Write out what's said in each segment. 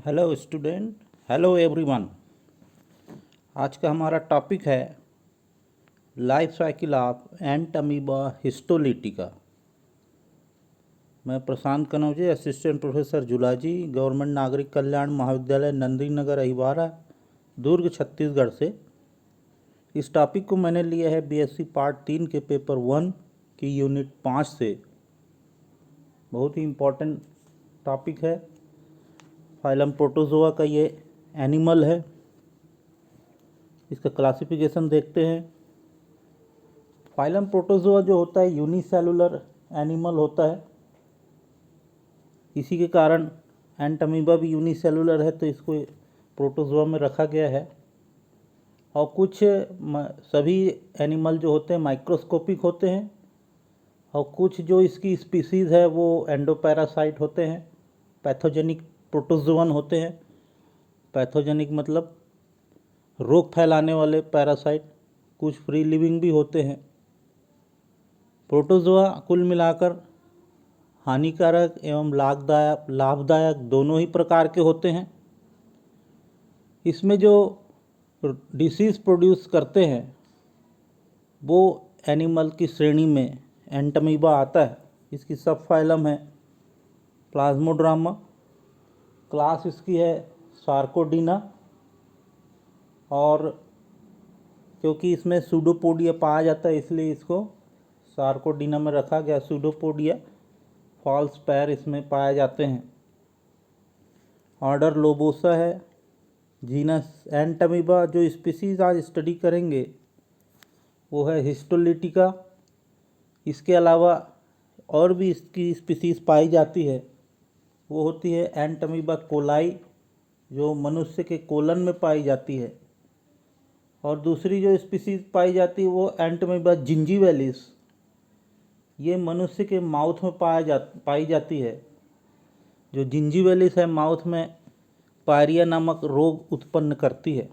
Hello student, hello everyone. आज का हमारा टॉपिक है life cycle of ant amoeba histolytica. मैं प्रशांत Kanoje, assistant professor zoology, government नागरिक कल्याण महाविद्यालय नंदी नगर अहिवारा, दुर्ग, छत्तीसगढ़ से। इस टॉपिक को मैंने लिया है बीएससी पार्ट 3 के पेपर 1 की यूनिट 5 से। बहुत ही इम्पोर्टेंट टॉपिक है। फाइलम प्रोटोजोआ का ये एनिमल है। इसका क्लासिफिकेशन देखते हैं। फाइलम प्रोटोजोआ जो होता है यूनिसेलुलर एनिमल होता है। इसी के कारण एंट अमीबा भी यूनिसेलुलर है, तो इसको प्रोटोजोआ में रखा गया है। और कुछ सभी एनिमल जो होते हैं माइक्रोस्कोपिक होते हैं, और कुछ जो इसकी स्पीसीज़ है वो एंडोपैरासाइट होते हैं, पैथोजेनिक प्रोटोजोअन होते हैं। पैथोजेनिक मतलब रोग फैलाने वाले पैरासाइट। कुछ फ्री लिविंग भी होते हैं। प्रोटोजोआ कुल मिलाकर हानिकारक एवं लाभदायक दोनों ही प्रकार के होते हैं। इसमें जो डिसीज़ प्रोड्यूस करते हैं वो एनिमल की श्रेणी में एंट अमीबा आता है। इसकी सब फाइलम है प्लाज्मोड्रामा। क्लास इसकी है सार्कोडीना। और क्योंकि इसमें सूडोपोडिया पाया जाता है इसलिए इसको सार्कोडीना में रखा गया। सूडोपोडिया, फॉल्स पैर इसमें पाए जाते हैं। ऑर्डर लोबोसा है। जीनस एंट अमीबा। जो स्पीसीज आज स्टडी करेंगे वो है हिस्टोलिटिका। इसके अलावा और भी इसकी स्पीसीज पाई जाती है। वो होती है एंट अमीबा कोलाई, जो मनुष्य के कोलन में पाई जाती है। और दूसरी जो स्पीसीज पाई जाती है वो एंट अमीबा जिंजीवैलिस। ये मनुष्य के माउथ में पाई जाती है। जो जिंजीवैलिस है माउथ में पायरिया नामक रोग उत्पन्न करती है।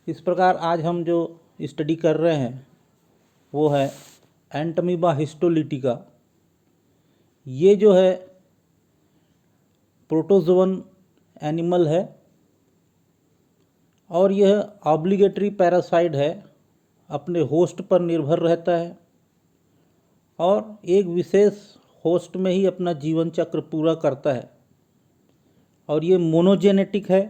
इस प्रकार आज हम जो स्टडी कर रहे हैं वो है एंट अमीबा हिस्टोलिटिका। ये जो है प्रोटोजोअन एनिमल है और यह ऑब्लिगेटरी पैरासाइट है। अपने होस्ट पर निर्भर रहता है और एक विशेष होस्ट में ही अपना जीवन चक्र पूरा करता है। और ये मोनोजेनेटिक है,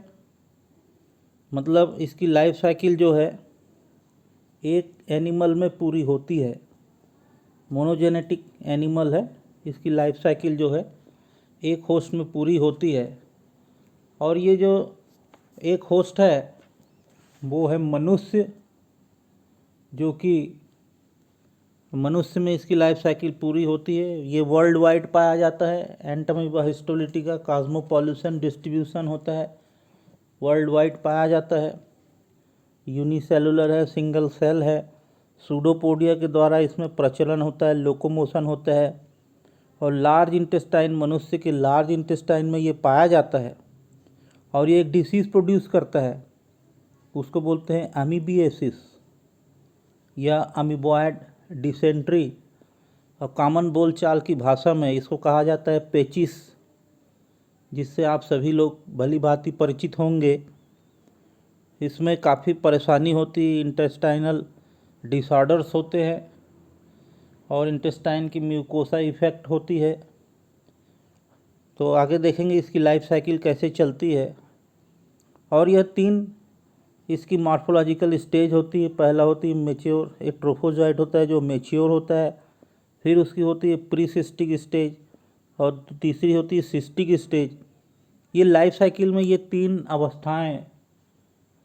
मतलब इसकी लाइफ साइकिल जो है एक एनिमल में पूरी होती है। मोनोजेनेटिक एनिमल है। इसकी लाइफ साइकिल जो है एक होस्ट में पूरी होती है। और ये जो एक होस्ट है वो है मनुष्य, जो कि मनुष्य में इसकी लाइफ साइकिल पूरी होती है। ये वर्ल्ड वाइड पाया जाता है। एंट अमीबा हिस्टोलिटिका कॉस्मोपॉलिसन डिस्ट्रीब्यूशन होता है, वर्ल्ड वाइड पाया जाता है। यूनिसेलुलर है, सिंगल सेल है। सूडोपोडिया के द्वारा इसमें प्रचलन होता है, लोकोमोशन होता है। और लार्ज इंटेस्टाइन, मनुष्य के लार्ज इंटेस्टाइन में ये पाया जाता है। और ये एक डिसीज़ प्रोड्यूस करता है, उसको बोलते हैं अमीबिएसिस या अमीबॉयड डिसेंट्री। और कॉमन बोलचाल की भाषा में इसको कहा जाता है पेचिस, जिससे आप सभी लोग भली भांति परिचित होंगे। इसमें काफ़ी परेशानी होती, इंटेस्टाइनल डिसऑर्डर्स होते हैं और इंटेस्टाइन की म्यूकोसा इफेक्ट होती है। तो आगे देखेंगे इसकी लाइफ साइकिल कैसे चलती है। और यह 3 इसकी मॉर्फोलॉजिकल स्टेज होती है। पहला होती है मेच्योर, एक ट्रोफोजॉइट होता है जो मेच्योर होता है। फिर उसकी होती है प्री सिस्टिक स्टेज और तीसरी होती है सिस्टिक स्टेज। ये लाइफ साइकिल में ये 3 अवस्थाएं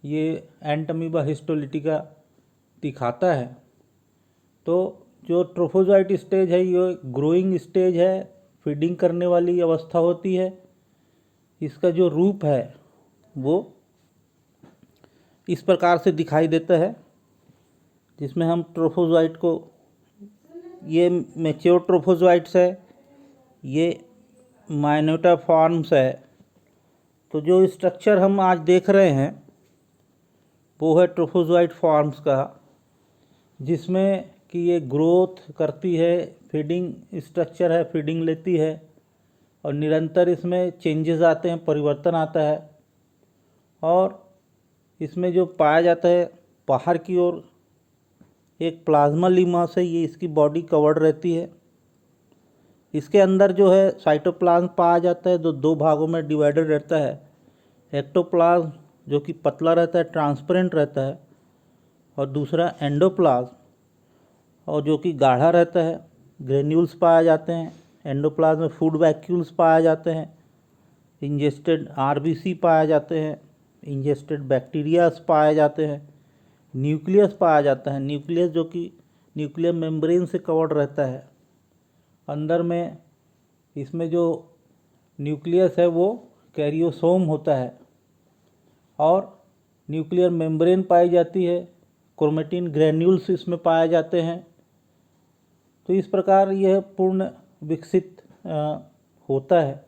ये एंट अमीबा हिस्टोलिटिका दिखाता है। तो जो ट्रोफोजॉइट स्टेज है ये ग्रोइंग स्टेज है, फीडिंग करने वाली अवस्था होती है। इसका जो रूप है वो इस प्रकार से दिखाई देता है, जिसमें हम ट्रोफोजॉइट को, ये मैच्योर ट्रोफोजॉइट्स है, ये माइनोटा फॉर्म्स है। तो जो स्ट्रक्चर हम आज देख रहे हैं वो है ट्रोफोजॉइट फॉर्म्स का, जिसमें कि ये ग्रोथ करती है, फीडिंग स्ट्रक्चर है, फीडिंग लेती है और निरंतर इसमें चेंजेस आते हैं, परिवर्तन आता है। और इसमें जो पाया जाता है बाहर की ओर एक प्लाज्मा लीमा से ये इसकी बॉडी कवर्ड रहती है। इसके अंदर जो है साइटोप्लाज्म पाया जाता है जो दो भागों में डिवाइडेड रहता है। एक्टोप्लाज्म जो कि पतला रहता है, ट्रांसपेरेंट रहता है, और दूसरा एंडोप्लाज्म और जो कि गाढ़ा रहता है। ग्रेन्यूल्स पाए जाते हैं एंडोप्लाज्म में, फूड वैक्यूल्स पाए जाते हैं, इंजेस्टेड आरबीसी पाए जाते हैं, इंजेस्टेड बैक्टीरियाज पाए जाते हैं, न्यूक्लियस पाया जाता है। न्यूक्लियस जो कि न्यूक्लियर मेम्ब्रेन से कवर्ड रहता है। अंदर में इसमें जो न्यूक्लियस है वो कैरियोसोम होता है और न्यूक्लियर मेम्ब्रेन पाई जाती है। क्रोमेटिन ग्रैन्यूल्स इसमें पाए जाते हैं। तो इस प्रकार यह पूर्ण विकसित होता है।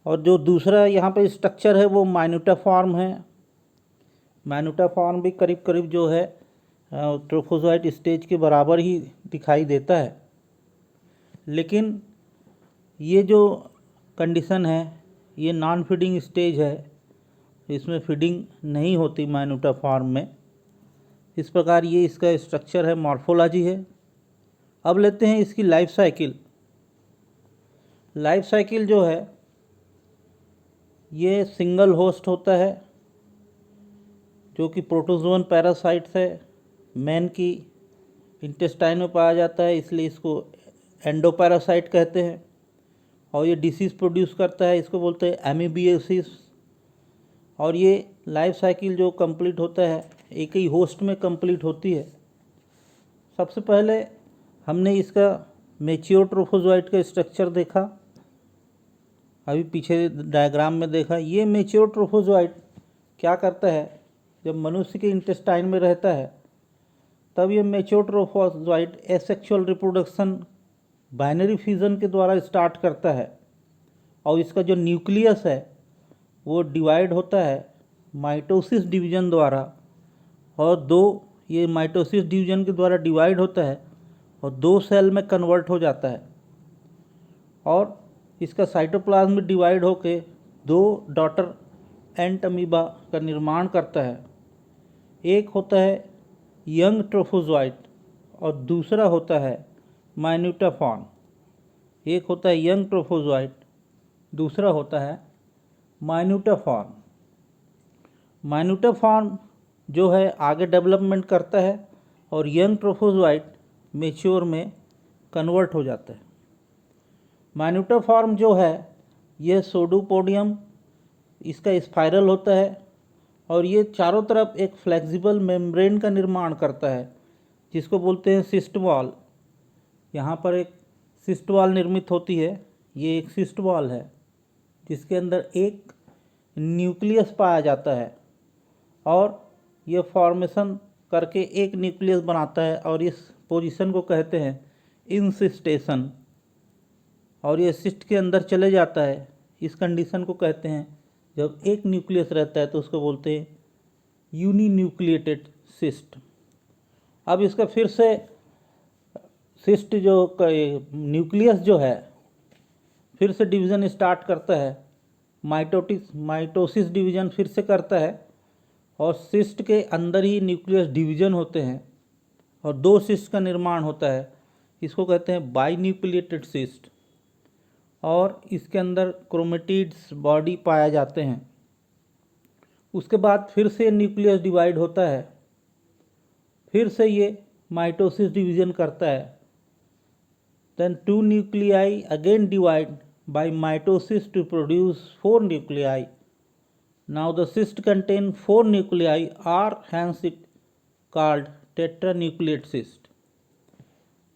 और जो दूसरा यहाँ पे स्ट्रक्चर है वो माइन्यूटा फॉर्म है। माइन्यूटा फॉर्म भी करीब करीब जो है ट्रोफोजोइट स्टेज के बराबर ही दिखाई देता है। लेकिन ये जो कंडीशन है ये नॉन फीडिंग स्टेज है, इसमें फीडिंग नहीं होती माइन्यूटा फॉर्म में। इस प्रकार ये इसका स्ट्रक्चर है, मॉर्फोलॉजी है। अब लेते हैं इसकी लाइफ साइकिल। लाइफ साइकिल जो है ये सिंगल होस्ट होता है जो कि प्रोटोजोन पैरासाइट्स है। मैन की इंटेस्टाइन में पाया जाता है, इसलिए इसको एंडोपैरासाइट कहते हैं। और ये डिसीज़ प्रोड्यूस करता है, इसको बोलते हैं एमीबियोसिस। और ये लाइफ साइकिल जो कंप्लीट होता है एक ही होस्ट में कंप्लीट होती है। सबसे पहले हमने इसका मैच्योर ट्रोफोजोइट का स्ट्रक्चर देखा, अभी पीछे डायग्राम में देखा। ये मैच्योर ट्रोफोजोइट क्या करता है, जब मनुष्य के इंटेस्टाइन में रहता है तब ये mature trophozoite asexual reproduction binary fusion के द्वारा स्टार्ट करता है। और इसका जो न्यूक्लियस है वो डिवाइड होता है माइटोसिस डिवीजन द्वारा। और ये माइटोसिस डिवीजन के द्वारा डिवाइड होता है और 2 सेल में कन्वर्ट हो जाता है। और इसका साइटोप्लाज्म में डिवाइड होके 2 डॉटर एंट अमीबा का निर्माण करता है। एक होता है यंग ट्रोफोजोइट और दूसरा होता है माइन्यूटा फॉर्म। एक होता है यंग ट्रोफोजोइट, दूसरा होता है माइन्यूटा फॉर्म। माइन्यूटा फॉर्म जो है आगे डेवलपमेंट करता है और यंग ट्रोफोजोइट मेच्योर में कन्वर्ट हो जाता है। माइन्यूटा फॉर्म जो है यह सोडोपोडियम इसका स्पाइरल होता है और ये चारों तरफ एक फ्लेक्सिबल मेम्ब्रेन का निर्माण करता है जिसको बोलते हैं सिस्ट वॉल। यहाँ पर एक सिस्ट वॉल निर्मित होती है। ये एक सिस्ट वॉल है जिसके अंदर एक न्यूक्लियस पाया जाता है और यह फॉर्मेशन करके एक न्यूक्लियस बनाता है और इस पोजीशन को कहते हैं इंसिस्टेशन। और ये सिस्ट के अंदर चले जाता है, इस कंडीशन को कहते हैं जब एक न्यूक्लियस रहता है तो उसको बोलते हैं यूनिन्यूक्लिएटेड सिस्ट। अब इसका फिर से सिस्ट जो न्यूक्लियस जो है फिर से डिवीज़न स्टार्ट करता है, माइटोसिस डिवीज़न फिर से करता है और सिस्ट के अंदर ही न्यूक्लियस डिवीज़न होते हैं और 2 सिस्ट का निर्माण होता है। इसको कहते हैं बाइन्यूक्लिएटेड सिस्ट। और इसके अंदर क्रोमेटिड्स बॉडी पाए जाते हैं। उसके बाद फिर से न्यूक्लियस डिवाइड होता है, फिर से ये माइटोसिस डिवीज़न करता है। Then 2 nuclei again divide by mitosis to produce 4 nuclei. Now the cyst contain 4 nuclei are hence it called tetranucleate cyst.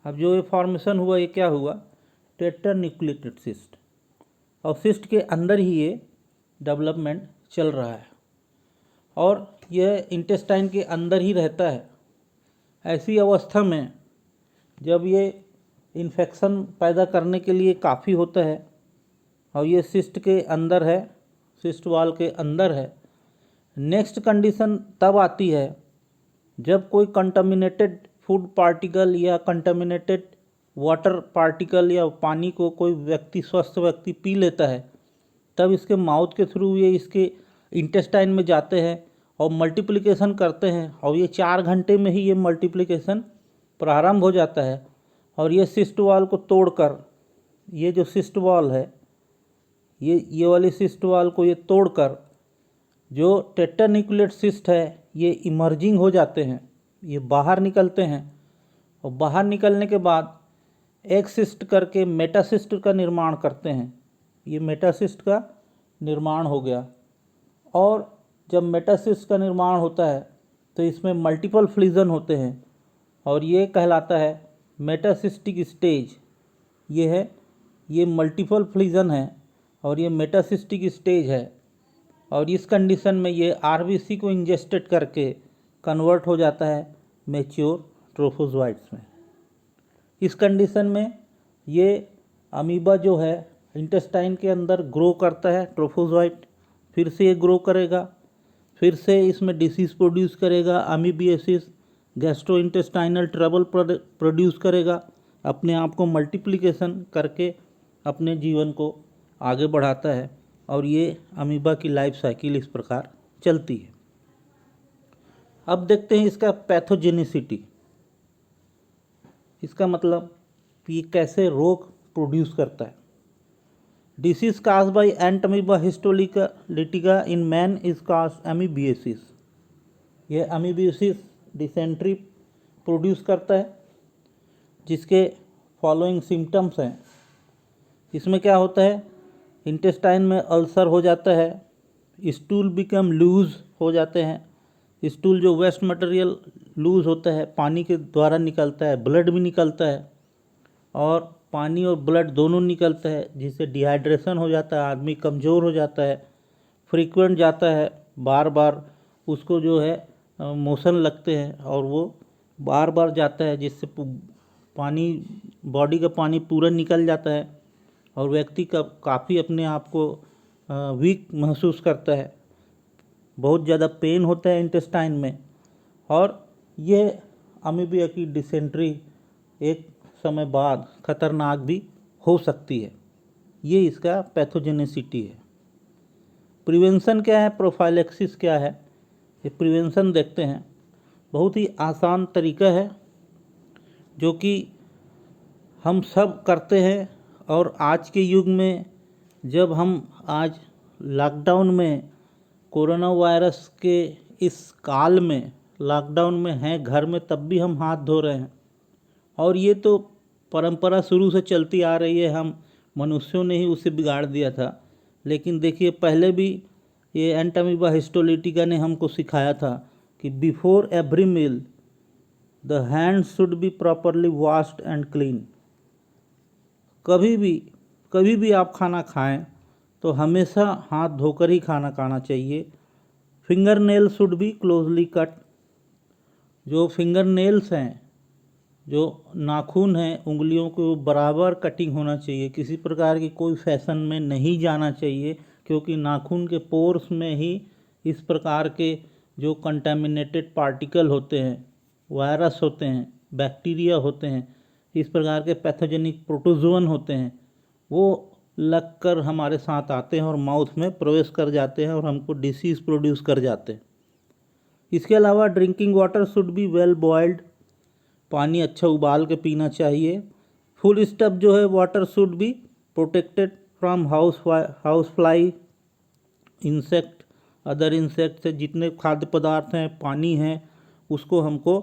अब जो ये फॉर्मेशन हुआ ये क्या हुआ, टेट्रान्यूक्लिएटेड सिस्ट। और सिस्ट के अंदर ही ये डेवलपमेंट चल रहा है और यह इंटेस्टाइन के अंदर ही रहता है। ऐसी अवस्था में जब ये इन्फेक्शन पैदा करने के लिए काफ़ी होता है और ये सिस्ट के अंदर है, सिस्ट वॉल के अंदर है। नेक्स्ट कंडीशन तब आती है जब कोई कंटामिनेटेड फूड पार्टिकल या कंटामिनेटेड वाटर पार्टिकल या पानी को कोई व्यक्ति, स्वस्थ व्यक्ति पी लेता है, तब इसके माउथ के थ्रू ये इसके इंटेस्टाइन में जाते हैं और मल्टीप्लिकेशन करते हैं, और ये 4 घंटे में ही ये मल्टीप्लिकेशन प्रारंभ हो जाता है। और ये सिस्ट वॉल को तोड़कर, ये जो सिस्ट वॉल है, ये वाली सिस्ट वॉल को ये तोड़कर जो टेट्रान्यूक्लिएट सिस्ट है ये इमर्जिंग हो जाते हैं, ये बाहर निकलते हैं। और बाहर निकलने के बाद एक सिस्ट करके मेटासिस्ट का निर्माण करते हैं। ये मेटासिस्ट का निर्माण हो गया। और जब मेटासिस्ट का निर्माण होता है तो इसमें मल्टीपल फ्लिजन होते हैं, और ये कहलाता है मेटासिस्टिक स्टेज। ये है, ये मल्टीपल फ्लिजन है और ये मेटासिस्टिक स्टेज है। और इस कंडीशन में ये आरबीसी को इंजेस्टेड करके कन्वर्ट हो जाता है मैच्योर ट्रोफोजोइट्स में। इस कंडीशन में ये अमीबा जो है इंटेस्टाइन के अंदर ग्रो करता है, ट्रोफोजोइट, फिर से ये ग्रो करेगा, फिर से इसमें डिसीज़ प्रोड्यूस करेगा, अमीबियासिस, गैस्ट्रोइंटेस्टाइनल ट्रबल प्रोड्यूस करेगा, अपने आप को मल्टीप्लिकेशन करके अपने जीवन को आगे बढ़ाता है। और ये अमीबा की लाइफ साइकिल इस प्रकार चलती है। अब देखते हैं इसका पैथोजेनिसिटी। इसका मतलब ये कैसे रोग प्रोड्यूस करता है। Disease cause by Entamoeba histolytica in man is cause amoebiasis. ये अमीबियासिस डिसेंट्री प्रोड्यूस करता है, जिसके फॉलोइंग सिम्टम्स हैं। इसमें क्या होता है, इंटेस्टाइन में अल्सर हो जाता है, स्टूल बिकम लूज हो जाते हैं। स्टूल जो वेस्ट मटेरियल लूज होता है, पानी के द्वारा निकलता है, ब्लड भी निकलता है, और पानी और ब्लड दोनों निकलता है, जिससे डिहाइड्रेशन हो जाता है, आदमी कमज़ोर हो जाता है, फ्रीक्वेंट जाता है, बार बार उसको जो है मोशन लगते हैं और वो बार बार जाता है, जिससे पानी, बॉडी का पानी पूरा निकल जाता है और व्यक्ति का काफ़ी अपने आप को वीक महसूस करता है। बहुत ज़्यादा पेन होता है इंटेस्टाइन में, और ये अमीबिया की डिसेंट्री एक समय बाद खतरनाक भी हो सकती है। ये इसका पैथोजेनिसिटी है। प्रिवेंशन क्या है, प्रोफाइलैक्सिस क्या है, ये प्रिवेंशन देखते हैं। बहुत ही आसान तरीका है जो कि हम सब करते हैं। और आज के युग में जब हम आज लॉकडाउन में, कोरोना वायरस के इस काल में लॉकडाउन में हैं घर में, तब भी हम हाथ धो रहे हैं। और ये तो परंपरा शुरू से चलती आ रही है, हम मनुष्यों ने ही उसे बिगाड़ दिया था। लेकिन देखिए, पहले भी ये एंट अमीबा हिस्टोलिटिका ने हमको सिखाया था कि before every meal the hands should be properly washed and clean. कभी भी आप खाना खाएं तो हमेशा हाथ धोकर ही खाना खाना चाहिए। Finger nail should be closely cut. जो फिंगर नेल्स हैं, जो नाखून हैं उंगलियों को, बराबर कटिंग होना चाहिए। किसी प्रकार की कोई फैशन में नहीं जाना चाहिए, क्योंकि नाखून के पोर्स में ही इस प्रकार के जो कंटामिनेटेड पार्टिकल होते हैं, वायरस होते हैं, बैक्टीरिया होते हैं, इस प्रकार के पैथोजेनिक प्रोटोजोन होते हैं, वो लगकर हमारे साथ आते हैं और माउथ में प्रवेश कर जाते हैं और हमको डिसीज़ प्रोड्यूस कर जाते हैं। इसके अलावा drinking water should be well boiled. पानी अच्छा उबाल के पीना चाहिए। फुल स्टॉप जो है water should be protected from house fly, insect, other insect से। जितने खाद्य पदार्थ हैं, पानी है, उसको हमको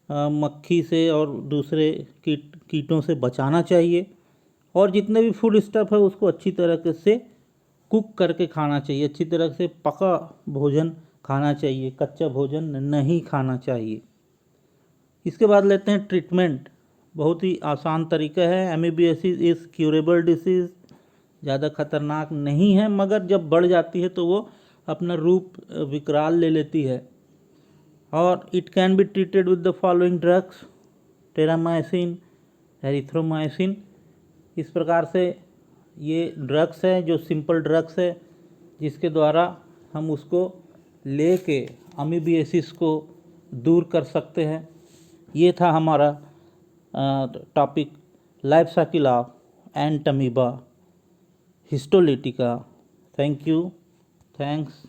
मक्खी से और दूसरे कीटों से बचाना चाहिए। और जितने भी फूड स्टफ है उसको अच्छी तरह से कुक करके खाना चाहिए, अच्छी तरह से पका भोजन खाना चाहिए, कच्चा भोजन नहीं खाना चाहिए। इसके बाद लेते हैं ट्रीटमेंट। बहुत ही आसान तरीका है। एमीबियासिस इज़ क्यूरेबल डिसीज़, ज़्यादा खतरनाक नहीं है, मगर जब बढ़ जाती है तो वो अपना रूप विकराल ले लेती है। और it can be treated with the following drugs, Terramycin, erythromycin. इस प्रकार से ये ड्रग्स हैं जो सिंपल ड्रग्स है, जिसके द्वारा हम उसको लेके अमीबियासिस को दूर कर सकते हैं। ये था हमारा topic life cycle of Entamoeba histolytica. Thank you. Thanks.